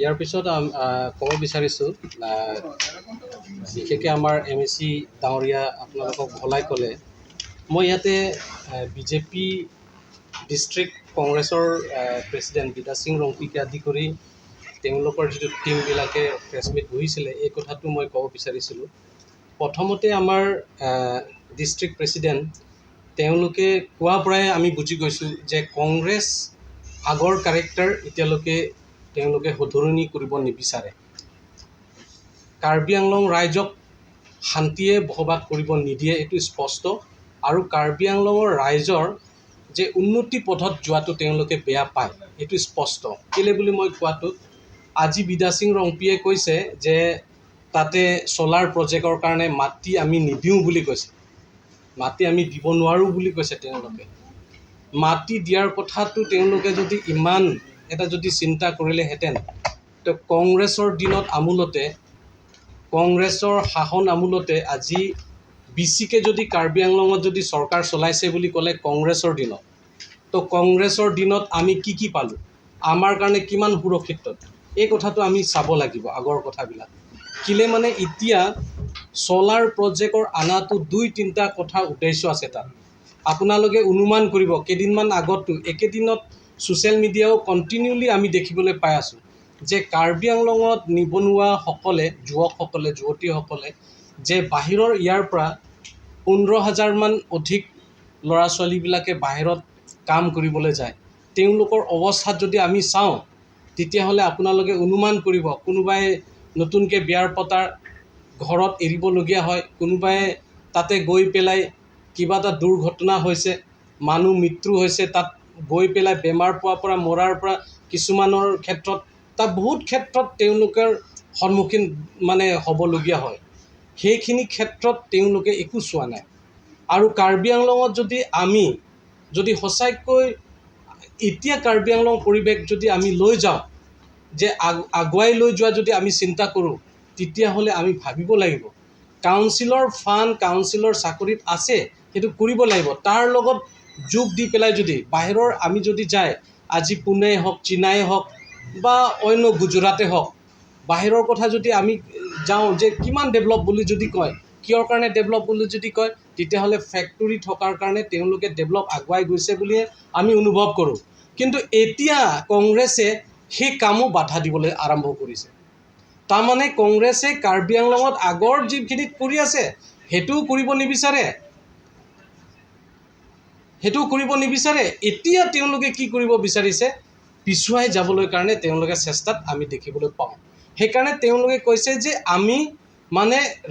ইয়াৰ পিছত ক'ব বিচাৰিছোঁ বিশেষকৈ আমাৰ MEC ডাঙৰীয়া আপোনালোকক ভলাই ক'লে মই ইয়াতে BJP ডিষ্ট্ৰিক্ট কংগ্ৰেছৰ প্ৰেছিডেণ্ট বিদা সিং ৰংপিকে আদি কৰি তেওঁলোকৰ যিটো টীমবিলাকে প্ৰেছ মিট বহিছিলে এই কথাটো মই ক'ব বিচাৰিছিলোঁ। প্ৰথমতে আমাৰ ডিষ্ট্ৰিক্ট প্ৰেছিডেণ্ট তেওঁলোকে কোৱাৰ পৰাই আমি বুজি গৈছোঁ যে কংগ্ৰেছ আগৰ কেৰেক্টাৰ এতিয়ালৈকে তেওঁলোকে শুধৰণি কৰিব নিবিচাৰে। কাৰ্বি আংলং ৰাইজক শান্তিয়ে বসবাস কৰিব নিদিয়ে, এইটো স্পষ্ট। আৰু কাৰ্বি আংলঙৰ ৰাইজৰ যে উন্নতি পথত যোৱাটো তেওঁলোকে বেয়া পায় এইটো স্পষ্ট। কেলৈ বুলি মই কোৱাটোত আজি বিদা সিং ৰংপিয়ে কৈছে যে তাতে চ'লাৰ প্ৰজেক্টৰ কাৰণে মাটি আমি নিদিওঁ বুলি কৈছে, মাটি আমি দিব নোৱাৰোঁ বুলি কৈছে। তেওঁলোকে মাটি দিয়াৰ কথাটো তেওঁলোকে যদি ইমান এটা যদি চিন্তা কৰিলেহেঁতেন তো কংগ্ৰেছৰ দিনত আমোলতে কংগ্ৰেছৰ শাসন আমোলতে আজি বেছিকৈ যদি কাৰ্বি আংলঙত যদি চৰকাৰ চলাইছে বুলি ক'লে কংগ্ৰেছৰ দিনত, তো কংগ্ৰেছৰ দিনত আমি কি পালোঁ, আমাৰ কাৰণে কিমান সুৰক্ষিত, এই কথাটো আমি চাব লাগিব আগৰ কথাবিলাক। কেলৈ মানে এতিয়া চ'লাৰ প্ৰজেক্টৰ অনাটো 2-3টা কথা উদ্দেশ্য আছে তাত। আপোনালোকে অনুমান কৰিব কেইদিনমান আগতো একেদিনত ছ'চিয়েল মিডিয়াও কণ্টিনিউলি আমি দেখিবলৈ পাই আছোঁ যে কাৰ্বি আংলঙত নিবনুৱাসকলে যুৱতীসকলে যে বাহিৰৰ ইয়াৰ পৰা 15,000মান অধিক ল'ৰা ছোৱালীবিলাকে বাহিৰত কাম কৰিবলৈ যায়। তেওঁলোকৰ অৱস্থাত যদি আমি চাওঁ তেতিয়াহ'লে আপোনালোকে অনুমান কৰিব কোনোবাই নতুনকৈ বিয়াৰ পতাৰ ঘৰত এৰিবলগীয়া হয়, কোনোবাই তাতে গৈ পেলাই কিবা এটা দুৰ্ঘটনা হৈছে, মানুহ মৃত্যু হৈছে, তাত গৈ পেলাই বেমাৰ পোৱাৰ পৰা মৰাৰ পৰা কিছুমানৰ ক্ষেত্ৰত তাত বহুত ক্ষেত্ৰত তেওঁলোকৰ সন্মুখীন হ'বলগীয়া হয়। সেইখিনি ক্ষেত্ৰত তেওঁলোকে একো চোৱা নাই। আৰু কাৰ্বি আংলঙত যদি আমি সঁচাকৈ এতিয়া কাৰ্বি আংলং পৰিৱেশ যদি আমি লৈ যাওঁ, যে আগুৱাই লৈ যোৱা যদি আমি চিন্তা কৰোঁ তেতিয়াহ'লে আমি ভাবিব লাগিব কাউন্সিলৰ ফাণ্ড কাউন্সিলৰ চাকৰিত আছে সেইটো কৰিব লাগিব। তাৰ লগত যোগ দি পেলাই যদি বাহিৰৰ আমি যদি যায় আজি পুনে হওক, চেন্নাই হওক বা অন্য গুজৰাটে হওক, বাহিৰৰ কথা যদি আমি যাওঁ যে কিমান ডেভেলপ বুলি যদি কয়, কিয়ৰ কাৰণে ডেভেলপ বুলি যদি কয় তেতিয়াহ'লে ফেক্টৰী থকাৰ কাৰণে তেওঁলোকে ডেভেলপ আগুৱাই গৈছে বুলিয়ে আমি অনুভৱ কৰোঁ। কিন্তু এতিয়া কংগ্ৰেছে সেই কামো বাধা দিবলৈ আৰম্ভ কৰিছে। তাৰমানে কংগ্ৰেছে কাৰ্বি আংলঙত আগৰ যিখিনিত কৰি আছে সেইটোও কৰিব নিবিচাৰে। এতিয়া তেওঁলোকে কি কৰিব বিচাৰিছে, পিছুৱাই যাবলৈ কাৰণে তেওঁলোকে চেষ্টাত আমি দেখিবলৈ পাওঁ। সেইকাৰণে তেওঁলোকে কৈছে যে আমি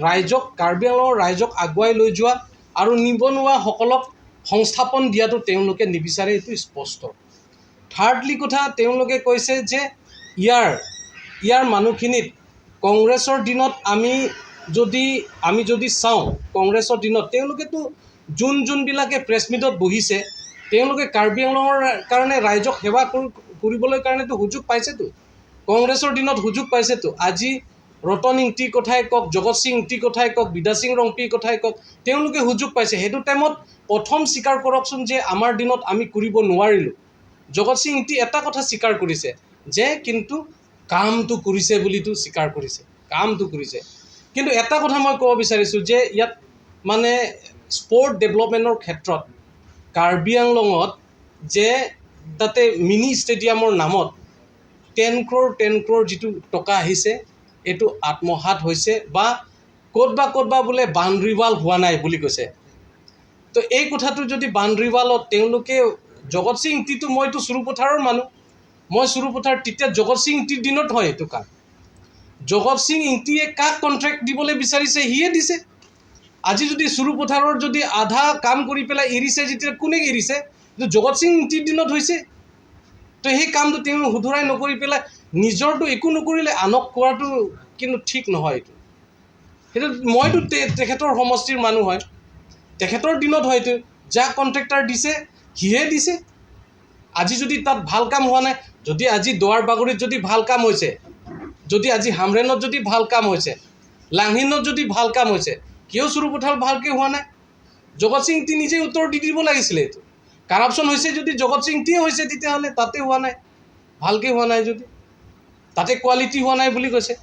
ৰাইজক কাৰ্বি আংলঙৰ ৰাইজক আগুৱাই লৈ যোৱা আৰু নিবনুৱাসকলক সংস্থাপন দিয়াটো তেওঁলোকে নিবিচাৰে, এইটো স্পষ্ট। থাৰ্ডলি কথা তেওঁলোকে কৈছে যে ইয়াৰ মানুহখিনিত কংগ্ৰেছৰ দিনত আমি যদি চাওঁ, কংগ্ৰেছৰ দিনত তেওঁলোকেতো যোনবিলাকে প্ৰেছ মিটত বহিছে তেওঁলোকে কাৰ্বি আংলঙৰ কাৰণে ৰাইজক সেৱা কৰিবলৈ কাৰণেতো সুযোগ পাইছেতো, কংগ্ৰেছৰ দিনত সুযোগ পাইছেতো। আজি ৰতন ইংতিৰ কথাই কওক, জগত সিং ইংতিৰ কথাই কওক, বিদা সিং ৰংপিৰ কথাই কওক, তেওঁলোকে সুযোগ পাইছে। সেইটো টাইমত প্ৰথম স্বীকাৰ কৰকচোন যে আমাৰ দিনত আমি কৰিব নোৱাৰিলোঁ। জগত সিং ইংতি এটা কথা স্বীকাৰ কৰিছে যে কিন্তু কামটো কৰিছে বুলিতো স্বীকাৰ কৰিছে, কামটো কৰিছে। কিন্তু এটা কথা মই ক'ব বিচাৰিছোঁ যে ইয়াত স্পৰ্ট ডেভেলপমেণ্টৰ ক্ষেত্ৰত কাৰ্বি আংলঙত যে তাতে মিনি ষ্টেডিয়ামৰ নামত 10 crore যিটো টকা আহিছে এইটো আত্মসাৎ হৈছে বা ক'তবা বোলে বাউণ্ডৰী ৱাল হোৱা নাই বুলি কৈছে। তো এই কথাটো যদি বাউণ্ডৰী ৱালত তেওঁলোকে জগত সিং ইংতিটো মইতো চুৰুপথাৰৰ মানুহ, মই চুৰুপথাৰ তেতিয়া জগত সিং ইংতিৰ দিনত হয় এইটো কাম। জগত সিং ইংতিয়ে কাক কণ্ট্ৰেক্ট দিবলৈ বিচাৰিছে সিয়ে দিছে। আজি যদি চুৰুপথাৰৰ যদি আধা কাম কৰি পেলাই এৰিছে যেতিয়া কোনে এৰিছে, জগত সিং ইংতিৰ দিনত হৈছে। তো সেই কামটো তেওঁ শুধৰাই নকৰি পেলাই নিজৰটো একো নকৰিলে আনক কোৱাটো কিন্তু ঠিক নহয়। সেইটো মইতো তেখেতৰ সমষ্টিৰ মানুহ হয়, তেখেতৰ দিনত হয়তো যাক কণ্ট্ৰেক্টাৰ দিছে সিহে দিছে। আজি যদি তাত ভাল কাম হোৱা নাই, যদি আজি দোৱাৰ বাগৰিত যদি ভাল কাম হৈছে, যদি আজি হামৰেণত যদি ভাল কাম হৈছে, লাংহিনত যদি ভাল কাম হৈছে, কিয় চুৰুপথাৰ ভালকৈ হোৱা নাই? জগত সিং ইংতি নিজে উত্তৰ দি দিব লাগিছিলে। এইটো কাৰাপশ্যন হৈছে যদি জগত সিং ইংতিয়ে হৈছে তেতিয়াহ'লে তাতে হোৱা নাই, ভালকৈ হোৱা নাই যদি। তাতে কোৱালিটি হোৱা নাই বুলি কৈছে।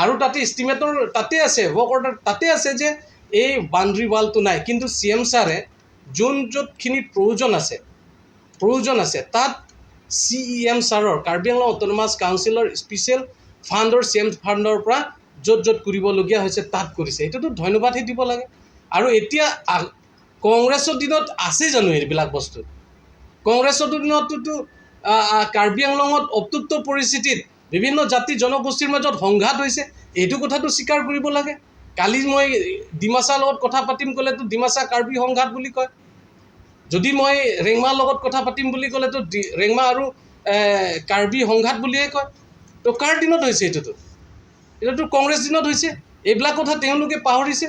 আৰু তাতে ইষ্টিমেটৰ তাতে আছে, ৱৰ্ক অৰ্ডাৰ তাতে আছে যে এই বাউণ্ডেৰী ৱালটো নাই। কিন্তু CM ছাৰে য'তখিনিত প্ৰয়োজন আছে তাত CEM ছাৰৰ কাৰ্বি আংলং অট'নমাছ কাউন্সিলৰ স্পেচিয়েল ফাণ্ডৰ CM ফাণ্ডৰ পৰা য'ত কৰিবলগীয়া হৈছে তাত কৰিছে। এইটোতো ধন্যবাদহে দিব লাগে। আৰু এতিয়া কংগ্ৰেছৰ দিনত আছে জানো এইবিলাক বস্তু? কংগ্ৰেছৰ দিনততো কাৰ্বি আংলঙত অত্যুত্ত পৰিস্থিতিত বিভিন্ন জাতি জনগোষ্ঠীৰ মাজত সংঘাত হৈছে, এইটো কথাটো স্বীকাৰ কৰিব লাগে। কালি মই ডিমাছাৰ লগত কথা পাতিম ক'লেতো ডিমাছা কাৰ্বি সংঘাত বুলি কয়। যদি মই ৰেংমাৰ লগত কথা পাতিম বুলি ক'লেতো ৰেংমা আৰু কাৰ্বি সংঘাত বুলিয়ে কয়। তো কাৰ দিনত হৈছে এইটোতো কংগ্ৰেছ দিনত হৈছে। এইবিলাক কথা তেওঁলোকে পাহৰিছে।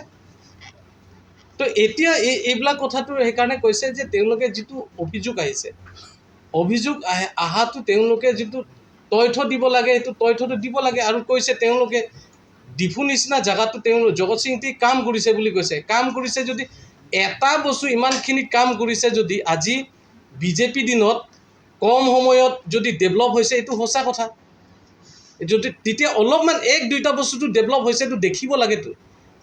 তো এতিয়া এইবিলাক কথাটো সেইকাৰণে কৈছে যে তেওঁলোকে যিটো অভিযোগ আহিছে, অভিযোগ অহাটো তেওঁলোকে যিটো তথ্য দিব লাগে সেইটো তথ্যটো দিব লাগে। আৰু কৈছে তেওঁলোকে ডিফু নিচিনা জেগাটো জগত সিং কাম কৰিছে বুলি কৈছে। কাম কৰিছে যদি এটা বস্তু ইমানখিনিত কাম কৰিছে যদি আজি BJP দিনত কম সময়ত যদি ডেভেলপ হৈছে, এইটো সঁচা কথা। যদি তেতিয়া অলপমান 1-2টা বস্তুটো ডেভেলপ হৈছে এইটো দেখিব লাগেতো।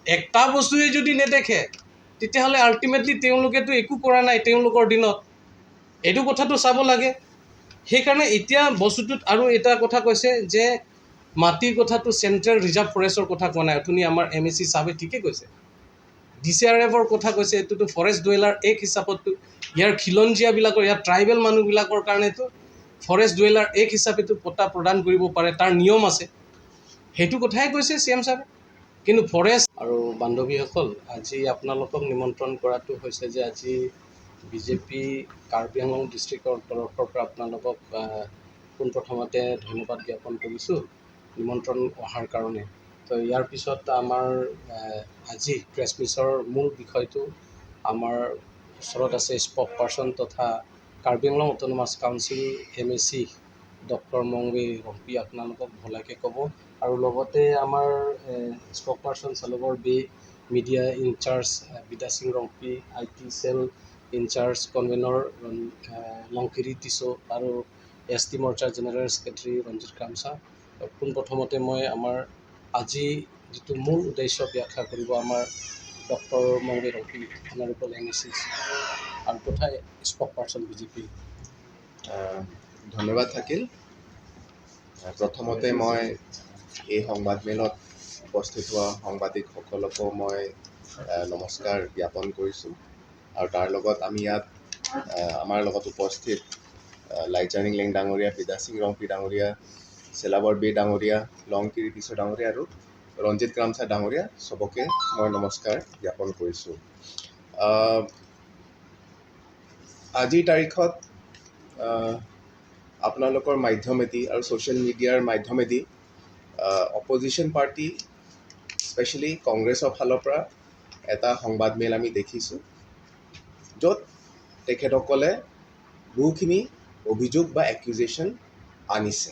একটা বস্তুৱে যদি নেদেখে তেতিয়াহ'লে আল্টিমেটলি তেওঁলোকেতো একো কৰা নাই তেওঁলোকৰ দিনত, এইটো কথাটো চাব লাগে। সেইকাৰণে এতিয়া বস্তুটোত আৰু এটা কথা কৈছে যে মাটিৰ কথাটো চেণ্ট্ৰেল ৰিজাৰ্ভ ফৰেষ্টৰ কথা কোৱা নাই। অথনি আমাৰ MSC চাহাবে ঠিকে কৈছে। DCRFৰ কথা কৈছে। এইটোতো ফৰেষ্ট ডুৱেলাৰ এক্ট হিচাপততো ইয়াৰ খিলঞ্জীয়াবিলাকৰ, ইয়াৰ ট্ৰাইবেল মানুহবিলাকৰ কাৰণেতো ফৰেষ্ট ডুৱেলাৰ এক্ট হিচাপেতো পট্টা প্ৰদান কৰিব পাৰে, তাৰ নিয়ম আছে। সেইটো কথাই কৈছে CM ছাৰে। কিন্তু ফৰেষ্ট আৰু বান্ধৱীসকল, আজি আপোনালোকক নিমন্ত্ৰণ কৰাটো হৈছে যে আজি BJP কাৰ্বি আংলং ডিষ্ট্ৰিক্টৰ তৰফৰ পৰা আপোনালোকক পোনপ্ৰথমতে ধন্যবাদ জ্ঞাপন কৰিছোঁ নিমন্ত্ৰণ অহাৰ কাৰণে। তো ইয়াৰ পিছত আমাৰ আজি প্ৰেছ মিটৰ মূল বিষয়টো আমাৰ ওচৰত আছে স্পক পাৰ্চন তথা Karbi Anglong autonomous council MAC doctor Mongwe Rongpi আপোনালোকক ভলাকৈ ক'ব। আৰু লগতে আমাৰ স্পক পাৰ্চন চালুবৰ বে media incharge Bida Singh Rongpi, IT cell incharge convener Longkiri Ticho আৰু ST মৰ্চাৰ জেনেৰেল ছেক্ৰেটাৰী ৰঞ্জিত কামছা। পোনপ্ৰথমতে মই আমাৰ আজি যিটো মূল উদ্দেশ্য ব্যাখ্যা কৰিব আমাৰ doctor Mongwe Rongpi honourable MAC আৰু তথা স্পক পাৰ্চন BJP। ধন্যবাদ থাকিল। প্ৰথমতে মই এই সংবাদমেলত উপস্থিত হোৱা সাংবাদিকসকলকো মই নমস্কাৰ জ্ঞাপন কৰিছোঁ। আৰু তাৰ লগত আমি ইয়াত আমাৰ লগত উপস্থিত লাইজানিং লেং ডাঙৰীয়া, বিদা সিং ৰম্পী ডাঙৰীয়া, চেলাবৰ বে ডাঙৰীয়া, লংকিৰি টিছো ডাঙৰীয়া আৰু ৰঞ্জিত কামছা ডাঙৰীয়া, চবকে মই নমস্কাৰ জ্ঞাপন কৰিছোঁ। আজিৰ তাৰিখত আপোনালোকৰ মাধ্যমেদি আৰু ছ'চিয়েল মিডিয়াৰ মাধ্যমেদি অপজিশ্যন পাৰ্টি স্পেচিয়েলি কংগ্ৰেছৰ ফালৰ পৰা এটা সংবাদমেল আমি দেখিছোঁ, য'ত তেখেতসকলে বহুখিনি অভিযোগ বা একিউজেশ্যন আনিছে।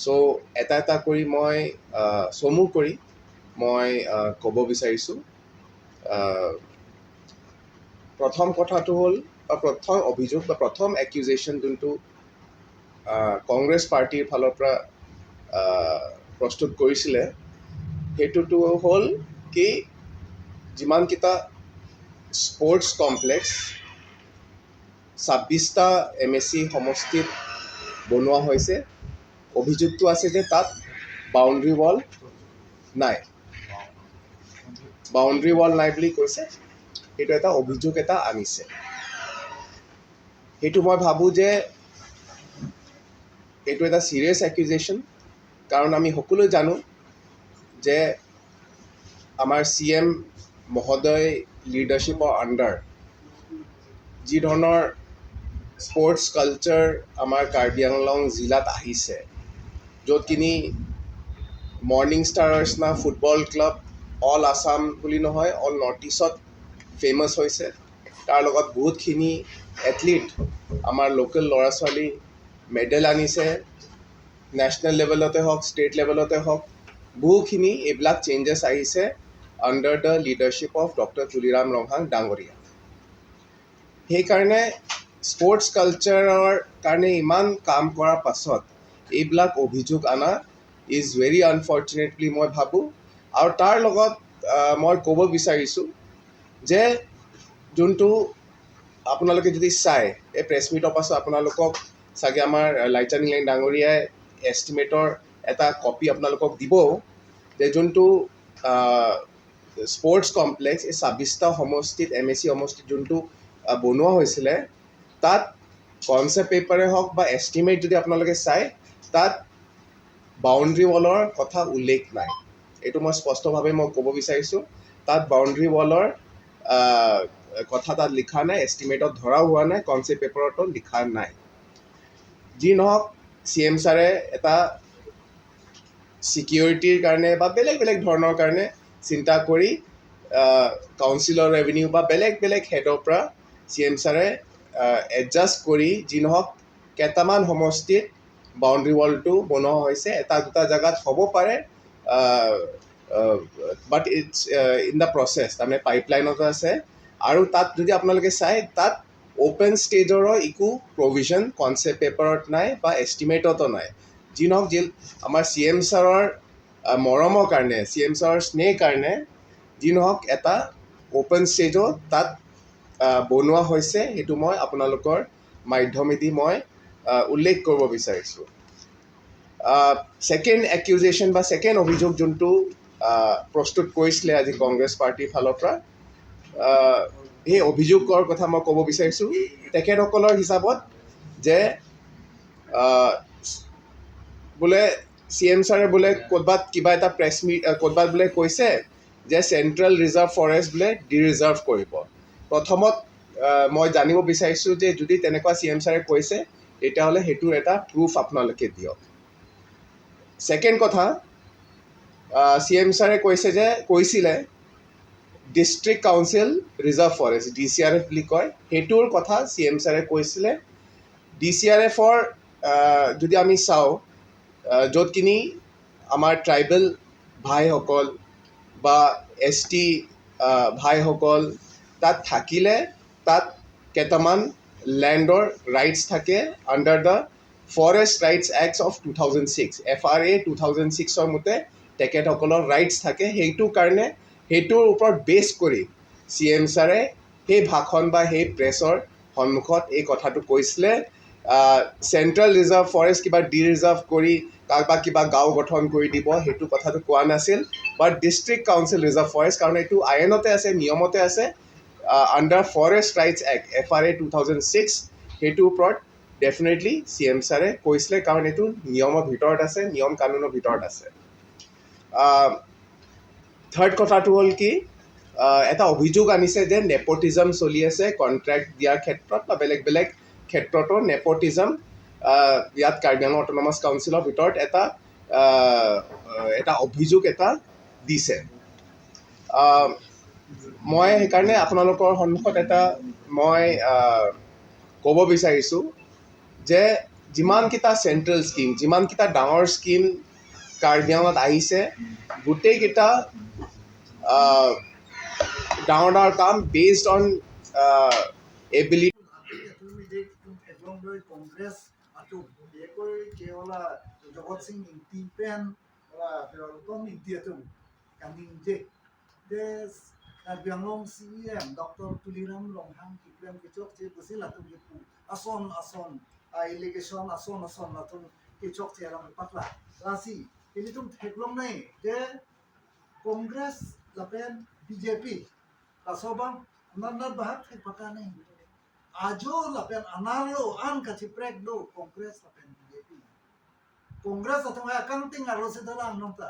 চ' এটা কৰি মই চমু কৰি মই ক'ব বিচাৰিছোঁ। প্ৰথম কথাটো হ'ল বা প্ৰথম অভিযোগ বা প্ৰথম একিউজেশ্যন যোনটো কংগ্ৰেছ পাৰ্টিৰ ফালৰ পৰা প্ৰস্তুত কৰিছিলে, সেইটোতো হ'ল কি যিমানকেইটা স্পৰ্টছ কমপ্লেক্স 26টা MSC সমষ্টিত বনোৱা হৈছে, অভিযোগটো আছে যে তাত বাউণ্ডেৰী ৱাল নাই বুলি কৈছে। সেইটো এটা অভিযোগ এটা আনিছে। সেইটো মই ভাবোঁ যে এইটো এটা ছিৰিয়াছ একিউজেশ্যন। কাৰণ আমি সকলোৱে জানো যে আমাৰ CM মহোদয় লিডাৰশ্বিপৰ আণ্ডাৰ যি ধৰণৰ স্পৰ্টছ কালচাৰ আমাৰ কাৰ্বি আংলং জিলাত আহিছে, য'ত কিনি মৰ্ণিং ষ্টাৰৰ নিচিনা ফুটবল ক্লাব অল আছাম বুলি নহয়, অল নৰ্থ ইষ্টত ফেমাছ হৈছে। তাৰ লগত বহুতখিনি এথলিট আমাৰ লোকেল ল'ৰা ছোৱালী মেডেল আনিছে, নেশ্যনেল লেভেলতে হওক, ষ্টেট লেভেলতে হওক। বহুখিনি এইবিলাক চেঞ্জেছ আহিছে under the leadership of doctor Tuliram Ronghang ডাঙৰীয়া। সেইকাৰণে স্পৰ্টছ কালচাৰৰ কাৰণে ইমান কাম কৰাৰ পাছত এইবিলাক অভিযোগ আনা ইজ ভেৰি আনফৰ্চুনেট বুলি মই ভাবোঁ। আৰু তাৰ লগত মই ক'ব বিচাৰিছোঁ যে যোনটো আপোনালোকে যদি চায় এই প্ৰেছ মিটৰ পাছত আপোনালোকক চাগে আমাৰ লাইচানী লাইন ডাঙৰীয়াই এষ্টিমেটৰ এটা কপি আপোনালোকক দিব যে যোনটো স্পৰ্টছ কমপ্লেক্স এই 26টা সমষ্টিত MSC সমষ্টিত যোনটো বনোৱা হৈছিলে তাত কনচেপ্ট পেপাৰে হওক বা এষ্টিমেট যদি আপোনালোকে চায় তাত বাউণ্ডৰী ৱালৰ কথা উল্লেখ নাই। এইটো মই স্পষ্টভাৱে মই ক'ব বিচাৰিছোঁ, তাত বাউণ্ডৰী ৱালৰ কথা তাত লিখা নাই, এষ্টিমেটত ধৰাও হোৱা নাই, কনচেপ্ট পেপাৰতো লিখা নাই। যি নহওক CM ছাৰে এটা ছিকিউৰিটিৰ কাৰণে বা বেলেগ বেলেগ ধৰণৰ কাৰণে চিন্তা কৰি কাউন্সিলৰ ৰেভিনিউ বা বেলেগ বেলেগ হেডৰ পৰা CM ছাৰে এডজাষ্ট কৰি যি নহওক কেইটামান সমষ্টিত বাউণ্ডৰী ৱালটো বনোৱা হৈছে। এটা দুটা জেগাত হ'ব পাৰে, but it's in the process, তাৰমানে পাইপলাইনতো আছে। আৰু তাত যদি আপোনালোকে চায় তাত অ'পেন ষ্টেজৰো একো প্ৰভিজন কনচেপ্ট পেপাৰত নাই বা এষ্টিমেটতো নাই। যি নহওক আমাৰ CM ছাৰৰ মৰমৰ কাৰণে, CM ছাৰৰ স্নেহ কাৰণে যি নহওক এটা অ'পেন ষ্টেজো তাত বনোৱা হৈছে, সেইটো মই আপোনালোকৰ মাধ্যমেদি মই উল্লেখ কৰিব বিচাৰিছোঁ। ছেকেণ্ড একিউজেশ্যন বা ছেকেণ্ড অভিযোগ যোনটো প্ৰস্তুত কৰিছিলে আজি কংগ্ৰেছ পাৰ্টীৰ ফালৰ পৰা, সেই অভিযোগৰ কথা মই ক'ব বিচাৰিছোঁ তেখেতসকলৰ হিচাপত যে বোলে CM ছাৰে বোলে ক'ৰবাত কিবা এটা প্ৰেছ মিট ক'ৰবাত বোলে কৈছে যে চেণ্ট্ৰেল ৰিজাৰ্ভ ফৰেষ্ট বোলে ডিৰিজাৰ্ভ কৰিব। প্ৰথমত মই জানিব বিচাৰিছোঁ যে যদি তেনেকুৱা CM ছাৰে কৈছে তেতিয়াহ'লে সেইটোৰ এটা প্ৰুফ আপোনালোকে দিয়ক। ছেকেণ্ড কথা, CM ছাৰে কৈছিলে district council reserve forest DCRF বুলি কয়, সেইটোৰ কথা CM ছাৰে কৈছিলে। DCRFৰ যদি আমি চাওঁ য'ত কিনি আমাৰ ট্ৰাইবেল ভাইসকল বা ST ভাইসকল তাত থাকিলে তাত কেইটামান লেণ্ডৰ ৰাইটছ থাকে under the forest rights act of 2006, FRA 2006ৰ মতে তেখেতসকলৰ ৰাইটছ থাকে। সেইটোৰ ওপৰত বেছ কৰি CM ছাৰে সেই ভাষণ বা সেই প্ৰেছৰ সন্মুখত এই কথাটো কৈছিলে। চেণ্ট্ৰেল ৰিজাৰ্ভ ফৰেষ্ট কিবা ডিৰিজাৰ্ভ কৰি কাৰোবাক কিবা গাঁও গঠন কৰি দিব সেইটো কথাটো কোৱা নাছিল, বাট ডিষ্ট্ৰিক্ট কাউন্সিল ৰিজাৰ্ভ ফৰেষ্ট, কাৰণ এইটো আইনতে আছে, নিয়মতে আছে, under forest rights act FRA 2006, সেইটোৰ ওপৰত ডেফিনেটলি CM ছাৰে কৈছিলে, কাৰণ এইটো নিয়মৰ ভিতৰত আছে, নিয়ম কানুনৰ ভিতৰত আছে। থাৰ্ড কথাটো হ'ল কি, এটা অভিযোগ আনিছে যে নেপটিজম চলি আছে কণ্ট্ৰেক্ট দিয়াৰ ক্ষেত্ৰত বা বেলেগ বেলেগ ক্ষেত্ৰতো নেপটিজম ইয়াত কাৰ্বি আংলং অট'নমাছ কাউন্সিলৰ ভিতৰত এটা অভিযোগ এটা দিছে। মই সেইকাৰণে আপোনালোকৰ সন্মুখত মই ক'ব বিচাৰিছোঁ যে যিমানকেইটা চেণ্ট্ৰেল স্কিম, যিমানকেইটা ডাঙৰ স্কিম কাৰ্বি আংলঙত আহিছে, গোটেইকেইটা ডাঙৰ ডাঙৰ কাম based on ability. Congress atau ekor keola Jawat Singh Intipen la Tom Intia tu kami je des Bianglong CM Dr. Tuliram Longhang Kiprem Kichok je bersila tu je ason allegation ason la tu Kichok je ram patla rasi ini tu heklong nai je Congress lapen BJP kasobang nan bahak hek pata nai ajo lapen analo an kaciprek do Congress lapen BJP. Congress atau akan tinggal lo sedalang nongta.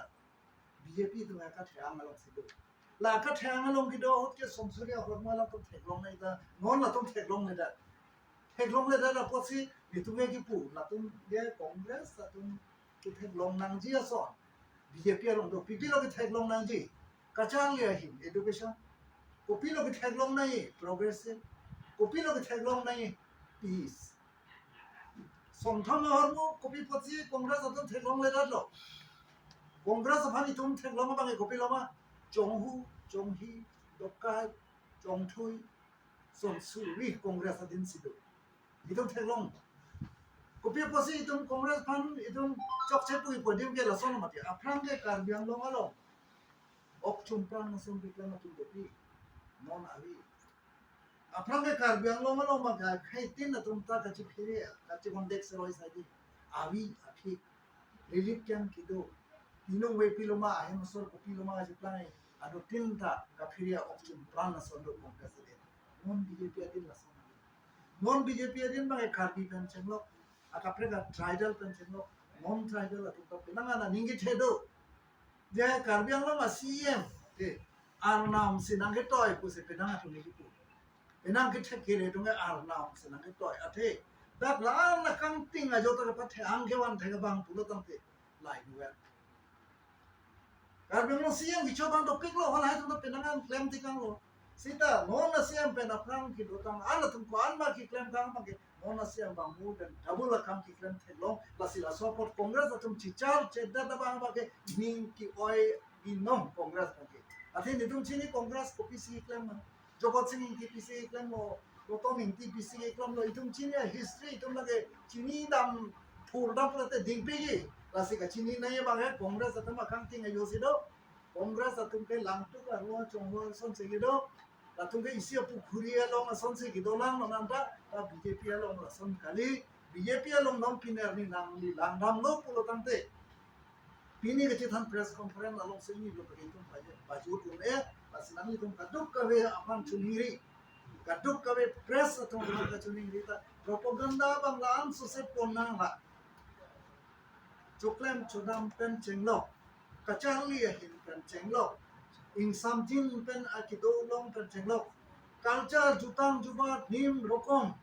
BJP tu akan terang along situ. La akan terang along kita hot ke somsuria horma la tu teklong na ida. Non la tu teklong na ida. Teklong na ida la posi itu lagi pu. La tu dia Congress la tu teklong nangji ason. BJP along tu pipi lo teklong nangji. Kacang liahin education. Kopi lo teklong na ye progressive. Kopi lo teklong na ye peace. Somthang hormo kopi posi Congress atau teklong le lo. Congress apa ni tum teklong apa ngai kopi lama Jonghu, Jonghi, Dokai, Jongtui, Sonsuri Congress adin situ. Itu teklong. Kopi pasi itum Kongres pan itum cok cepui podium ke lason mati. Aprang ke Karbi Anglong along. Ok cumpran nasum biklan atum kopi. Non awi. Aprang ke Karbi Anglong along maka kaitin atum ta kaci phiri kaci kondek seroi saji. Awi api relief kian kido. Inung we piloma ayam masor kopi loma aji planai. Ado tinta kaphiri ok cumpran nason do Kongres ide. Non BJP adin lason. Non BJP adin bang Karbi pension lo. Akaprega tribal pension lo. Non tribal atum ta pinangana ningi thedo. Je Karbi Anglong a CM de Arnam sinang ke toy ku se pinang atu ni ku. Pinang ke thek kire tunga Arnam sinang ke toy athe. Dak la na kang ting a jota ka the ang ke wan thega bang pulo tamte lai duwa. Karbi Anglong CM bicho bang do piklo wala ha tu pinang an claim tikang lo. Sita non na CM pe na prang ki do tang ala tum ko an ma ki claim kang ma ke non na CM bang mu den double la kang ki claim thelo la sila support Congress atum chichar chedda da bang ma ke ning ki oi inom Congress ma ke athe ni tum chini Congress ko PC claim ma jogot sing ki PC claim lo rotom ing ti PC claim lo itum chini history itum lage chini dam phur dam prate ding pe gi la sika chini nai bang he Congress atum kang ting ayo si do Congress atum ke lang tu ka ro chong ho son se gi do Latung ke isi apu kuria long ason se gidolang nonanda ta BJP long ason kali BJP long nom piner ni nang li lang dam lo pulo tante pini ke chitan press conference along se ni lo begitu aja baju pun asinang itu kaduk kawe apan chuniri kaduk kawe press atau ka chuniri ta propaganda banglaan sose ponang la choklem chodam pen chenglo kachali hin pen chenglo ing samjin pen akido long pen chenglok culture jutang jubat nim rokom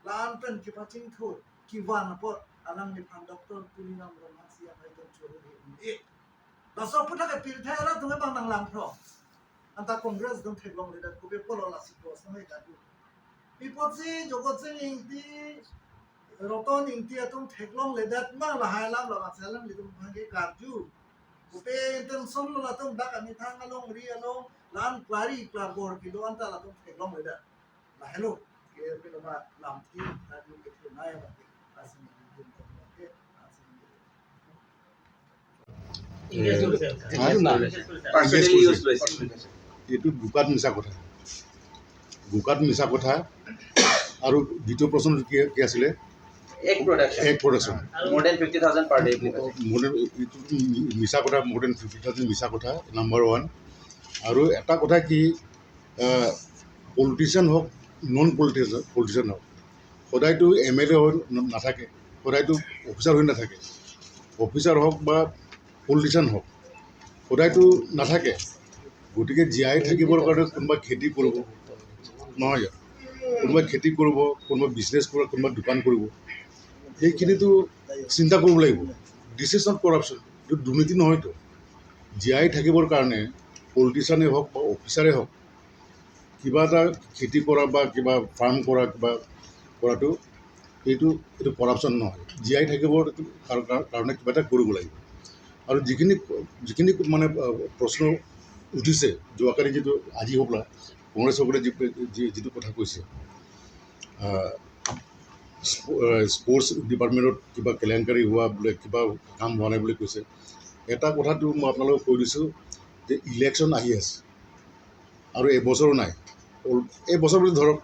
lan pen kipaching thur kiwan apot anang ni pan doctor tulinam romasia baiton churu e daso puta ke pil thera tunga bang nang lang thro anta congress dum theglong le da ko be polo la sikos ngai da du pipotsi jogot sing ing ti roton ing ti atum theglong le dat ma la hailam la ma salam le dum bhange karju Upe intention lo latung dak ani thang along ri along lan klari klar bor kilo anta latung teglong leda la hello ke pelo ma lam ki ta du ke na ya ba asin din ko ke Personally used এইটো বোকাত মিছা কথা আৰু দ্বিতীয় প্ৰশ্ন কি আছিলে egg production. Egg production More than 50,000 per day. মিছা কথা মোৰ দেন 50,000 মিছা কথা নাম্বাৰ 1 আৰু এটা কথা কি পলিটিচিয়ান হওক নন পলিটিচিয়ান হওক সদায়তো MLA হৈ নাথাকে সদায়তো অফিচাৰ হৈ নাথাকে অফিচাৰ হওক বা পলিটিচিয়ান হওক সদায়তো নাথাকে গতিকে জীয়াই থাকিবৰ কাৰণে কোনোবা খেতি কৰিব নহয় জানো কোনোবাই খেতি কৰিব কোনোবাই বিজনেছ কৰিব কোনোবাই দোকান কৰিব সেইখিনিতো চিন্তা কৰিব লাগিব দিছ ইজ নট কৰাপশ্যন এইটো দুৰ্নীতি নহয়তো জীয়াই থাকিবৰ কাৰণে পলিটিচিয়ানেই হওক বা অফিচাৰেই হওক কিবা এটা খেতি কৰা বা কিবা ফাৰ্ম কৰা কিবা কৰাটো এইটো কৰাপশ্যন নহয় জীয়াই থাকিবৰ কাৰণে কিবা এটা কৰিব লাগিব আৰু যিখিনি মানে প্ৰশ্ন উঠিছে যোৱাকালি যিটো আজি হ'বলা কংগ্ৰেছসকলে যিটো কথা কৈছে স্পৰ্টছ ডিপাৰ্টমেণ্টত কিবা কেলেংকাৰী হোৱা বোলে কিবা কাম হোৱা নাই বুলি কৈছে এটা কথাটো মই আপোনালোকক কৈ দিছোঁ যে ইলেকশ্যন আহি আছে আৰু এবছৰো নাই এইবছৰ বুলি ধৰক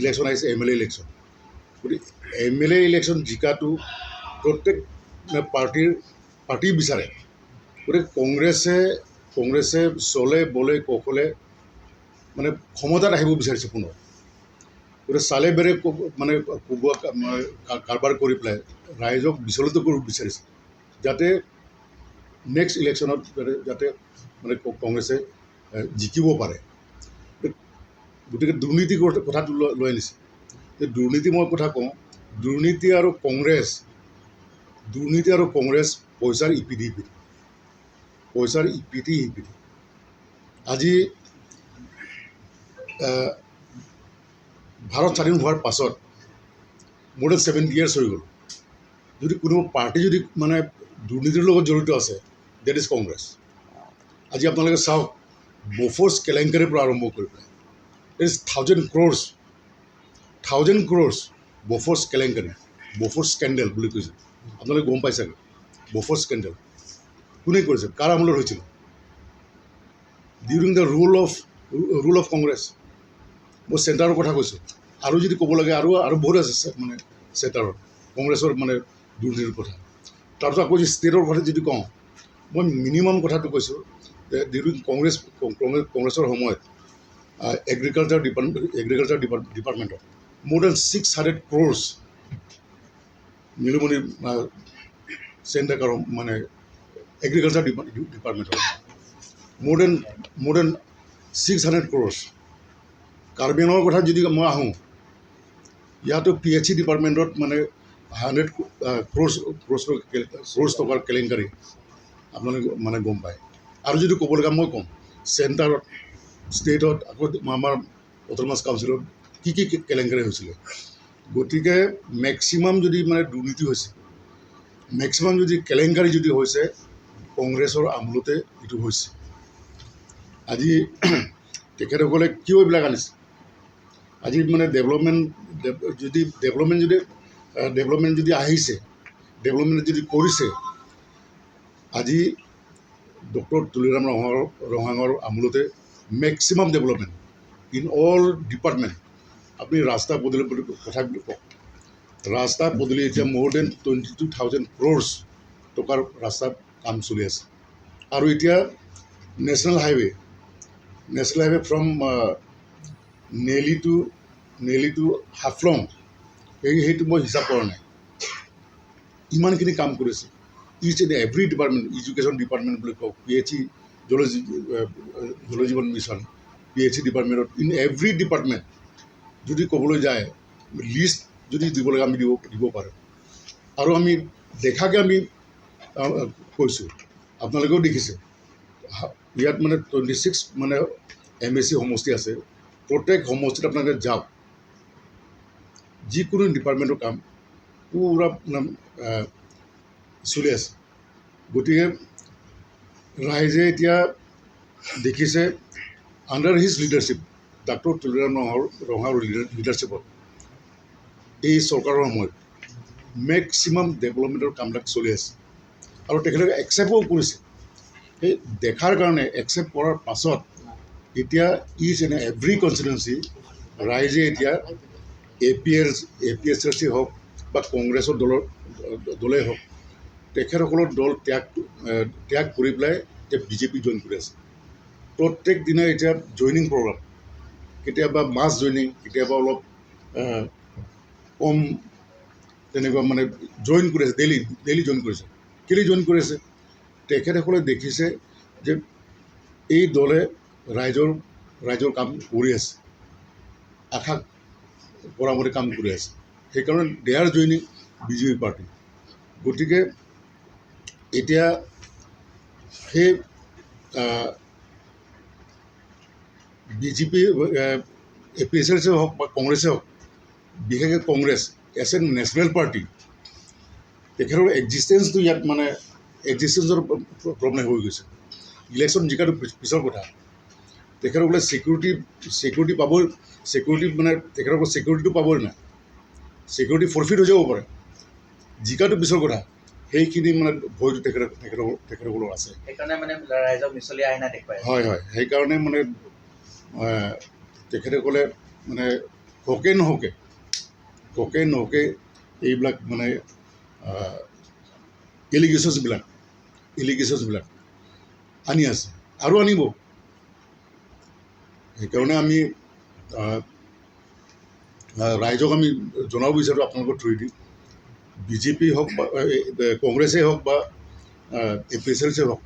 ইলেকশ্যন আহিছে MLA ইলেকশ্যন গতিকে MLA ইলেকশ্যন জিকাটো প্ৰত্যেক পাৰ্টি বিচাৰে গতিকে কংগ্ৰেছে চলে বলে কৌশলে মানে ক্ষমতাত আহিব বিচাৰিছে পুনৰ গতিকে চালে বেৰে মানে কোবোৱা কাৰবাৰ কৰি পেলাই ৰাইজক বিচলিত কৰিব বিচাৰিছে যাতে নেক্সট ইলেকশ্যনত যাতে মানে কংগ্ৰেছে জিকিব পাৰে গতিকে দুৰ্নীতি কথাটো লৈ আনিছে যে দুৰ্নীতি মই কথা কওঁ দুৰ্নীতি আৰু কংগ্ৰেছ পইচাৰ ইপিঠি আজি ভাৰত স্বাধীন হোৱাৰ পাছত মোৰ 70 years হৈ গ'ল যদি কোনো পাৰ্টি যদি মানে দুৰ্নীতিৰ লগত জড়িত আছে ডেট ইজ কংগ্ৰেছ আজি আপোনালোকে চাওক বফৰ্ছ কেলেংকাৰীৰ পৰা আৰম্ভ কৰি পেলাই ইট ইজ 1,000 crores বফৰ্ছ কেলেংকাৰী বফৰ স্কেণ্ডেল বুলি কৈছে। আপোনালোকে গম পাইছে বফৰ স্কেণ্ডেল কোনে কৰিছে, কাৰ আমোলত হৈছিল? During the rule of Congress. মই চেণ্টাৰৰ কথা কৈছোঁ। আৰু যদি ক'ব লাগে আৰু বহুত আছে মানে চেণ্টাৰত কংগ্ৰেছৰ মানে দুৰ্নীতিৰ কথা। তাৰপিছত আকৌ যদি ষ্টেটৰ কথা যদি কওঁ, মই মিনিমাম কথাটো কৈছোঁ যে ডিউৰিং কংগ্ৰেছৰ সময়ত এগ্ৰিকালচাৰ ডিপাৰ্টমেণ্টত more than 600 crores Nilmoni center মানে এগ্ৰিকালচাৰ ডিপাৰ্টমেণ্টত more than 600 crores। কাৰ্বি আংলঙৰ কথা যদি মই আহোঁ, ইয়াতো PHC ডিপাৰ্টমেণ্টত মানে 100 crores টকাৰ কেলেংকাৰী আপোনালোকে মানে গম পায়। আৰু যদি ক'ব লগা মই ক'ম চেণ্টাৰত ষ্টেটত আকৌ আমাৰ অট'নমাছ কাউন্সিলত কি কেলেংকাৰী হৈছিলে। গতিকে মেক্সিমাম যদি মানে দুৰ্নীতি হৈছে, মেক্সিমাম যদি কেলেংকাৰী যদি হৈছে কংগ্ৰেছৰ আমোলতে এইটো হৈছে। আজি তেখেতসকলে কিয় এইবিলাক আনিছে? আজি মানে ডেভেলপমেণ্ট যদি আহিছে, ডেভেলপমেণ্ট যদি কৰিছে, আজি ডক্টৰ তুলিৰাম ৰহাঙৰ আমোলতে maximum development in all department. আপুনি ৰাস্তা পদূলিৰ কথাবিলাক কওক, ৰাস্তা পদূলি এতিয়া more than 22,000 crores টকাৰ ৰাস্তাৰ কাম চলি আছে। আৰু এতিয়া national highway from Nelli to Haflong সেইটো মই হিচাপ কৰা নাই, ইমানখিনি কাম কৰিছে। Each and every department, education department বুলি কওক, PHC Jal Jeevan mission, PHC ডিপাৰ্টমেণ্টত ইন এভৰি ডিপাৰ্টমেণ্ট যদি ক'বলৈ যায় লিষ্ট যদি দিব লাগে আমি দিব পাৰোঁ। আৰু আমি দেখাকৈ আমি কৈছোঁ, আপোনালোকেও দেখিছে ইয়াত মানে 26 মানে MSC সমষ্টি আছে। প্ৰত্যেক সমষ্টিত আপোনালোকে যাওক, যিকোনো ডিপাৰ্টমেণ্টৰ কাম পূৰা চলি আছে। গতিকে ৰাইজে এতিয়া দেখিছে under his leadership, doctor Tuliram ৰহাঙৰ লিডাৰশ্বিপত এই চৰকাৰৰ সময়ত মেক্সিমাম ডেভেলপমেণ্টৰ কামবিলাক চলি আছে। আৰু তেখেতলোকে একচেপ্টো কৰিছে। সেই দেখাৰ কাৰণে একচেপ্ট কৰাৰ পাছত এতিয়া ইচ এণ্ড এভৰি কনষ্টিটুৱেঞ্চি ৰাইজে এতিয়া APSRC হওক বা কংগ্ৰেছৰ দলেই হওক, তেখেতসকলৰ দল ত্যাগ কৰি পেলাই এতিয়া BJP জইন কৰি আছে। প্ৰত্যেক দিনাই এতিয়া জইনিং প্ৰগ্ৰাম, কেতিয়াবা মাছ জইনিং, কেতিয়াবা অলপ কম তেনেকুৱা মানে জইন কৰি আছে, ডেইলি জইন কৰিছে। কেলৈ জইন কৰি আছে? তেখেতসকলে দেখিছে যে এই দলে ৰাইজৰ কাম কৰি আছে, আশা কৰা মতে কাম কৰি আছে, সেইকাৰণে দে আৰ জইনিং BJP পাৰ্টি। গতিকে এতিয়া সেই BJP APSRC হওক বা কংগ্ৰেছে হওক, বিশেষকৈ Congress as a national party, তেখেতৰ এক্সিষ্টেঞ্চটো ইয়াত মানে এক্সিষ্টেঞ্চৰ প্ৰব্লেম হৈ গৈছে। ইলেকশ্যন জিকাটো পিছৰ কথা, তেখেতসকলে ছিকিউৰিটি পাবই, মানে তেখেতসকলে ছিকিউৰিটিটো পাবই নাই, ছিকিউৰিটি ফৰফিট হৈ যাব পাৰে, জিকাটো পিছৰ কথা। সেইখিনি মানে ভয়টো তেখেতসকলৰ আছে। সেইকাৰণে মানে ৰাইজক মিছলীয়া আইনা দেখুৱায়। হয়, সেইকাৰণে মানে তেখেতসকলে মানে হকে নহকে এইবিলাক মানে এলিগেশ্যনছবিলাক আনি আছে আৰু আনিব। সেইকাৰণে আমি ৰাইজক আমি জনাব বিচাৰোঁ আপোনালোকৰ থ্ৰুৱেদি, BJP হওক বা কংগ্ৰেছেই হওক বা APSRC হওক,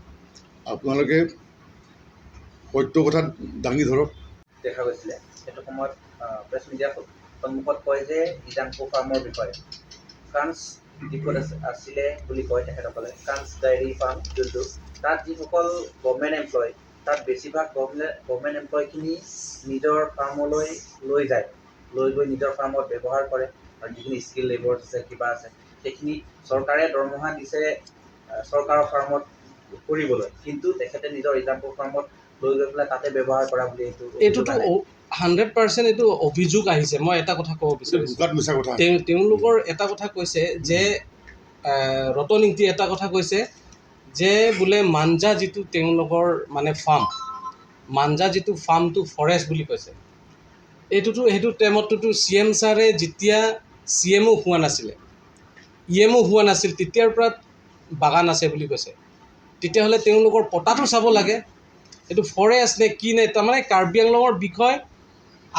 আপোনালোকে সত্য কথা দাঙি ধৰক। দেখা গৈছিলে সেইটো সময়ত প্ৰেছ মিডিয়াৰ সন্মুখত কয় যে ইজাংকো ফাৰ্মৰ বিষয়ে কাঞ্চ দ্বীপত আছিলে বুলি কয় তেখেতসকলে। কাঞ্চ ডায়েৰী ফাৰ্ম যোনটো, তাত যিসকল গভৰ্ণমেণ্ট এমপ্লয়, তাত বেছিভাগ গভৰ্ণমেণ্ট এমপ্লয়খিনি নিজৰ ফাৰ্মলৈ লৈ যায়, লৈ গৈ নিজৰ ফাৰ্মত ব্যৱহাৰ কৰে। আৰু যিখিনি স্কিল লেবাৰ্ছ আছে, কিবা আছে, সেইখিনি চৰকাৰে দৰমহা দিছে চৰকাৰৰ ফাৰ্মত কৰিবলৈ, কিন্তু তেখেতে নিজৰ ইজাংকো ফাৰ্মত লৈ গৈ পেলাই তাতে ব্যৱহাৰ কৰা বুলি এইটোতো 100% এইটো অভিযোগ আহিছে। মই এটা কথা ক'ব বিচাৰিছোঁ, বোকাত মিছা কথা। তেওঁলোকৰ এটা কথা কৈছে যে ৰতন ইংতি এটা কথা কৈছে যে বোলে মাঞ্জা যিটো তেওঁলোকৰ মানে ফাৰ্ম, মাঞ্জা যিটো ফাৰ্মটো ফৰেষ্ট বুলি কৈছে। সেইটো টাইমততো CM ছাৰে যেতিয়া CMO হোৱা নাছিলে, EMO হোৱা নাছিল, তেতিয়াৰ পৰা বাগান আছে বুলি কৈছে। তেতিয়াহ'লে তেওঁলোকৰ পটাটো চাব লাগে, এইটো ফৰেষ্ট নে কি নে। তাৰমানে কাৰ্বি আংলঙৰ বিষয়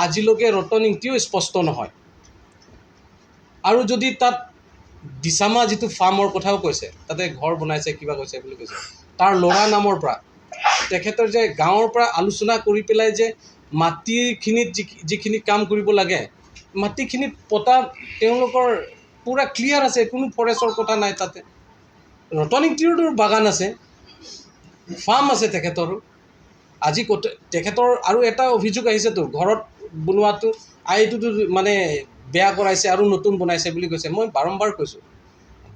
আজিলৈকে ৰতন ইংতিও স্পষ্ট নহয়। আৰু যদি তাত দিচামা যিটো ফাৰ্মৰ কথাও কৈছে, তাতে ঘৰ বনাইছে কিবা কৈছে বুলি কৈছে, তাৰ ল'ৰা নামৰ পৰা তেখেতৰ যে গাঁৱৰ পৰা আলোচনা কৰি পেলাই যে মাটিখিনিত যিখিনি কাম কৰিব লাগে, মাটিখিনিত পটা তেওঁলোকৰ পূৰা ক্লিয়াৰ আছে, কোনো ফৰেষ্টৰ কথা নাই তাতে। ৰতন ইংতিৰো বাগান আছে, ফাৰ্ম আছে তেখেতৰো। আজি তেখেতৰ আৰু এটা অভিযোগ আহিছেতো, ঘৰত বনোৱাটো এইটোতো মানে বেয়া কৰাইছে আৰু নতুন বনাইছে বুলি কৈছে। মই বাৰম্বাৰ কৈছোঁ,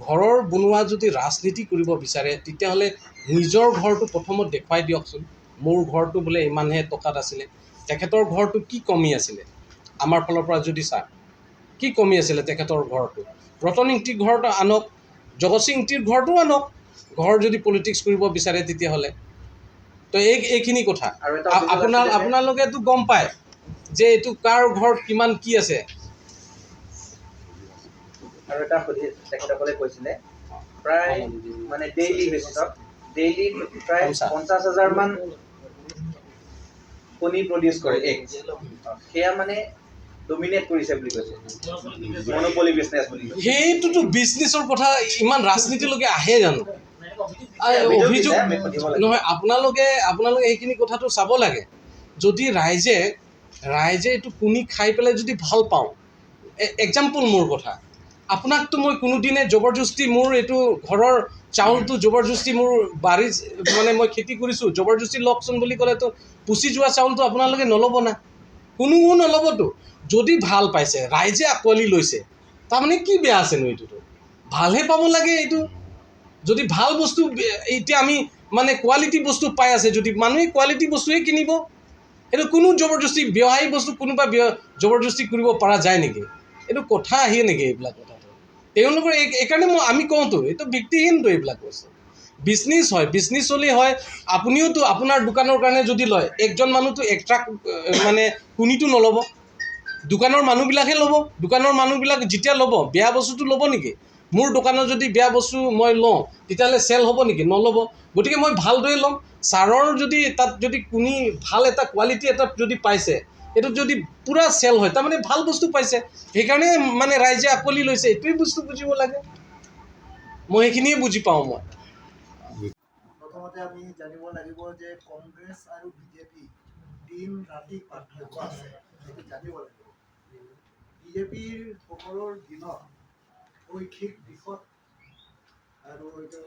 ঘৰৰ বনোৱা যদি ৰাজনীতি কৰিব বিচাৰে তেতিয়াহ'লে নিজৰ ঘৰটো প্ৰথমত দেখুৱাই দিয়কচোন। মোৰ ঘৰটো বোলে ইমানহে টকাত আছিলে, তেখেতৰ ঘৰটো কি কমি আছিলে আমাৰ ফালৰ পৰা যদি চায়, কি কমি আছিলে তেখেতৰ ঘৰটো। ৰতন ইংতিৰ ঘৰটো আনক, জগত সিং ইংতিৰ ঘৰটো আনক, ঘৰ যদি পলিটিক্স কৰিব বিচাৰে তেতিয়াহ'লে। তো এইখিনি কথা আৰু এটা অভিযোগ আছিলে যে আপোনালোকেতো গম পায় যে এইটো কাৰ ঘৰত কিমান কি আছে। আৰু এটা তেখেতসকলে কৈছিলে প্ৰায় মানে ডেইলি বেচিছত ডেইলি প্ৰায় 50,000 মান কণী প্ৰডিউচ কৰে এগ। সেয়া মানে ডমিনেট কৰিছে বুলি কৈছে, মনোপলি বিজনেছ বুলি কৈছে। সেইটোতো বিজনেছৰ কথা ইমান ৰাজনীতিলৈকে আহে জানো? অভিযোগ নহয়, আপোনালোকে সেইখিনি কথাটো চাব লাগে। যদি ৰাইজে এইটো কুনি খাই পেলাই যদি ভাল পাওঁ, এক্সাম্পল মোৰ কথা, আপোনাকতো মই কোনোদিনে জবৰদস্তি মোৰ এইটো ঘৰৰ চাউলটো জবৰদস্তি মোৰ বাৰীত মানে মই খেতি কৰিছোঁ, জবৰদস্তি লওকচোন বুলি ক'লেতো পুচি যোৱা চাউলটো আপোনালোকে নল'ব না, কোনেও নল'বতো। যদি ভাল পাইছে, ৰাইজে আঁকোৱালি লৈছে, তাৰমানে কি বেয়া আছেনো? এইটোতো ভালহে পাব লাগে। এইটো যদি ভাল বস্তু, এতিয়া আমি মানে কোৱালিটি বস্তু পাই আছে, যদি মানুহে কোৱালিটি বস্তুহে কিনিব, এইটো কোনো জবৰদস্তি ব্যৱসায়িক বস্তু কোনোবা জবৰদস্তি কৰিব পৰা যায় নেকি? এইটো কথা আহে নেকি এইবিলাক কথাটো? তেওঁলোকৰ এইকাৰণে আমি কওঁতো এইটো ভিত্তিহীনতো এইবিলাক বস্তু। বিজনেছ হয়, বিজনেছ হ'লে হয়। আপুনিওতো আপোনাৰ দোকানৰ কাৰণে যদি লয়, একজন মানুহটো এক্সট্ৰা মানে কুনিটো নল'ব, দোকানৰ মানুহবিলাকহে ল'ব। দোকানৰ মানুহবিলাক যেতিয়া ল'ব, বেয়া বস্তুটো ল'ব নেকি? মোৰ দোকানত যদি বেয়া বস্তু মই লওঁ তেতিয়াহ'লে চেল হ'ব নেকি? নল'ব। গতিকে মই ভালদৰে ল'ম। ছাৰৰ যদি তাত যদি কুনি ভাল এটা কোৱালিটি এটা যদি পাইছে, এইটোত যদি পূৰা চেল হয়, তাৰমানে ভাল বস্তু পাইছে, সেইকাৰণে মানে ৰাইজে আঁকোৱালি লৈছে। এইটোৱেই বস্তু বুজিব লাগে। মই সেইখিনিয়ে বুজি পাওঁ। মই প্ৰথমতে আমি জানিব লাগিব যে কংগ্ৰেছ আৰু বিজেপি দিন ৰাতি পাৰ্থক্য আছে, সেইটো জানিব লাগিব। বিজেপিৰ সকলৰ দিনত শৈক্ষিক দিশত আৰু এইটো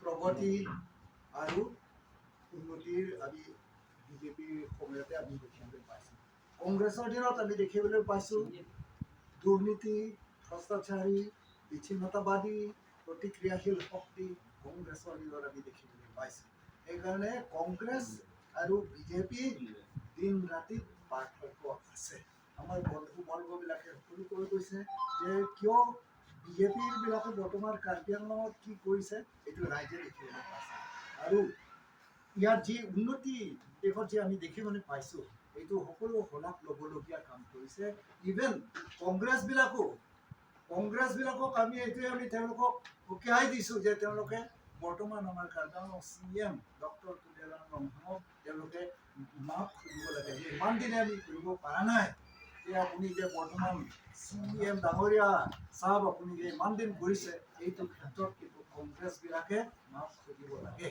প্ৰগতি আৰু উন্নতিৰ আমি বিজেপিৰ সময়তে আমি দেখিবলৈ পাইছোঁ। কংগ্ৰেছৰ দিনত আমি দেখিবলৈ পাইছোঁ দুৰ্নীতি, ভ্ৰষ্টাচাৰী, বিচ্ছিন্নতাবাদী, প্ৰতিক্ৰিয়াশীল শক্তি কংগ্ৰেছৰ দিনত আমি দেখিবলৈ পাইছোঁ। সেইকাৰণে কংগ্ৰেছ আৰু বিজেপি দিন ৰাতিত পাৰ্থক্য আছে। আমাৰ বন্ধু বৰ্গবিলাকে সকলো কৈ গৈছে যে কিয় বিজেপিৰ বিলাকে বৰ্তমান কাৰ্বি আংলঙত কি কৰিছে এইটো ৰাইজে দেখিবলৈ পাইছে। আৰু ইয়াত যি উন্নতি দেশত যে আমি দেখিবলৈ পাইছোঁ, এইটো সকলো শলাগ ল'বলগীয়া কাম কৰিছে। ইভেন কংগ্ৰেছবিলাকক আমি তেওঁলোকক উকিয়াই দিছোঁ যে তেওঁলোকে বৰ্তমান আমাৰ কাৰ্বি আংলং CM ডক্টৰ তুলিয়াৰাম ৰংহাঙক তেওঁলোকে মাফ কৰিব লাগে। ইমান দিনে আমি কৰিব পৰা নাই যে আপুনি যে বৰ্তমান CM ডাঙৰীয়া চাহাব আপুনি যে ইমান দিন কৰিছে, এইটো ক্ষেত্ৰত কিন্তু কংগ্ৰেছবিলাকে মাফ কৰিব লাগে।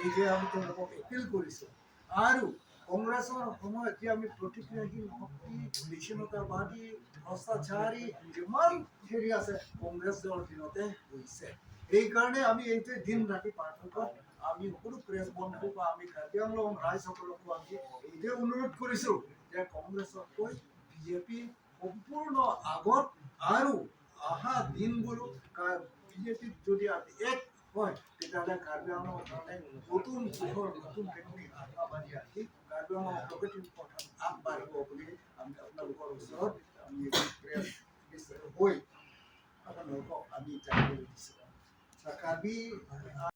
এই যে আমি তেওঁলোকক এপিল কৰিছোঁ। আৰু কংগ্ৰেছৰ সময়ত যে আমি প্ৰতিক্ৰিয়াশীল শক্তি, বিচ্ছিন্নতাবাদী, ভ্ৰষ্টাচাৰী যিমান হেৰি আছে কংগ্ৰেছৰ দিনতে হৈছে। সেইকাৰণে আমি এইটোৱে দিন ৰাতি পাৰ্থক্যত আমি সকলো প্ৰেছ বন্ধু বা আমি কাৰ্বি আংলং ৰাইজসকলকো আমি এইটোৱে অনুৰোধ কৰিছোঁ যে কংগ্ৰেছতকৈ বিজেপি সম্পূৰ্ণ আগত, আৰু অহা দিনবোৰো বিজেপিক যদি আমি এক হয় তেতিয়াহ'লে কাৰ্বি আংলঙৰ কাৰণে নতুন যুগৰ নতুন টেকনিক আগবাঢ়ি আহি কাৰ্বি আংলঙৰ প্ৰগতিৰ পথত আগবাঢ়িব বুলি আমি আপোনালোকৰ ওচৰত আমি হৈ আপোনালোকক আমি জানিবলৈ দিছোঁ কাৰ্বি